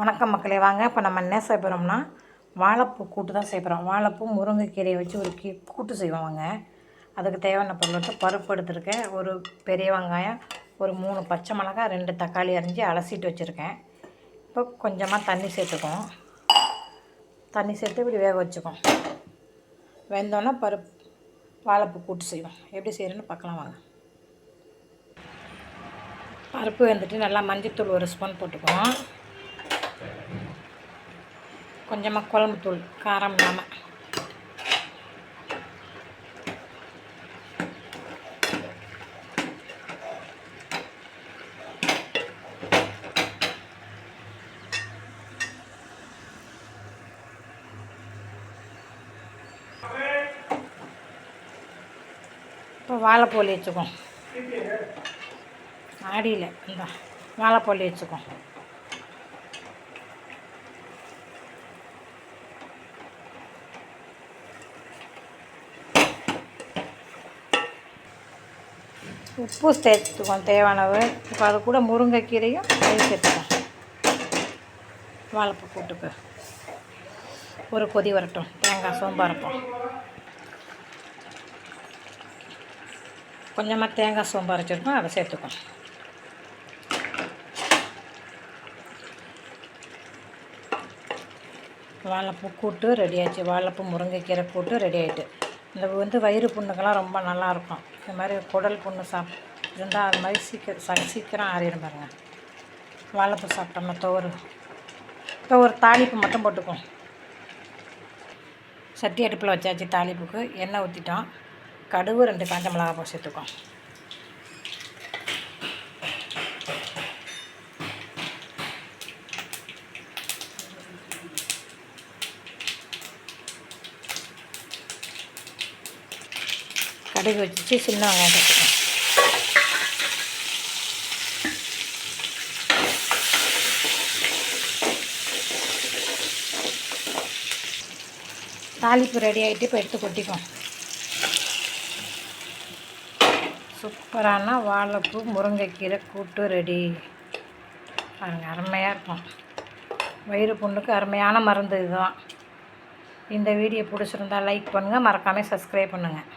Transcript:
வணக்கம் மக்களே, வாங்க இப்போ நம்ம என்ன செய்ய போகிறோம்னா வாழைப்பூ கூட்டு தான் செய்ய போகிறோம். வாழைப்பூ முருங்கைக்கீரையை வச்சு ஒரு கூட்டு செய்வாங்க. அதுக்கு தேவையான பொருள் பருப்பு எடுத்துருக்கேன், ஒரு பெரிய வெங்காயம், ஒரு 3 பச்சை மிளகாய், 2 தக்காளி அரிஞ்சு அலசிட்டு வச்சுருக்கேன். இப்போ கொஞ்சமாக தண்ணி சேர்த்துக்கும். தண்ணி சேர்த்து இப்படி வேக வச்சுக்கோம். வெந்தோன்னா வாழைப்பூ கூட்டு செய்வோம். எப்படி செய்கிறேன்னு பார்க்கலாம் வாங்க. பருப்பு வெந்துட்டு நல்லா மஞ்சத்தூள் 1 ஸ்பூன் போட்டுக்குவோம். கொஞ்சமாக குழம்புத்தூள் காரம் இல்லாமல், இப்போ வாழைப்பூலி வச்சுக்கோம். ஆடியில் இந்த வாழைப்பூலி வச்சுக்கோம். உப்பு சேர்த்துக்குவோம் தேவையானது. இப்போ அது கூட முருங்கைக்கீரையும் அது சேர்த்துக்குவோம். வாழைப்பூ கூட்டுக்கு ஒரு கொதி வரட்டும். தேங்காய் சோம்பு அரைப்போம். கொஞ்சமாக தேங்காய் சோம்பு அரைச்சிருக்கோம், அதை சேர்த்துக்கோம். வாழைப்பூ கூட்டு ரெடி ஆகிடுச்சு. வாழைப்பூ முருங்கைக்கீரை கூட்டு ரெடி ஆகிட்டு. இந்த வயிறு புண்ணுக்கெல்லாம் ரொம்ப நல்லாயிருக்கும். இது மாதிரி குடல் புண்ணு இருந்தால் அது மாதிரி சீக்கிரம் ஆறிடும் பாருங்கள். வாழைப்பூ சாப்பிட்டோம்னா இப்போ ஒரு தாளிப்பு மட்டும் போட்டுக்குவோம். சட்டி அடுப்பில் வச்சாச்சு. தாளிப்புக்கு எண்ணெய் ஊற்றிட்டோம். கடுகு 2 காஞ்ச மிளகா போட்டு சேர்த்துக்கோம். கடுகு வச்சு சின்ன வெங்காயம் சேர்த்துக்கோம். தாளிப்பு ரெடி ஆகிட்டு இப்போ எடுத்து கொட்டிக்கும். சூப்பரான வாழைப்பூ முருங்கைக்கீரை கூட்டு ரெடி. பாருங்கள், அருமையாக இருக்கும். வயிறு புண்ணுக்கு அருமையான மருந்து இதுதான். இந்த வீடியோ பிடிச்சிருந்தால் லைக் பண்ணுங்கள், மறக்காமல் சப்ஸ்கிரைப் பண்ணுங்கள்.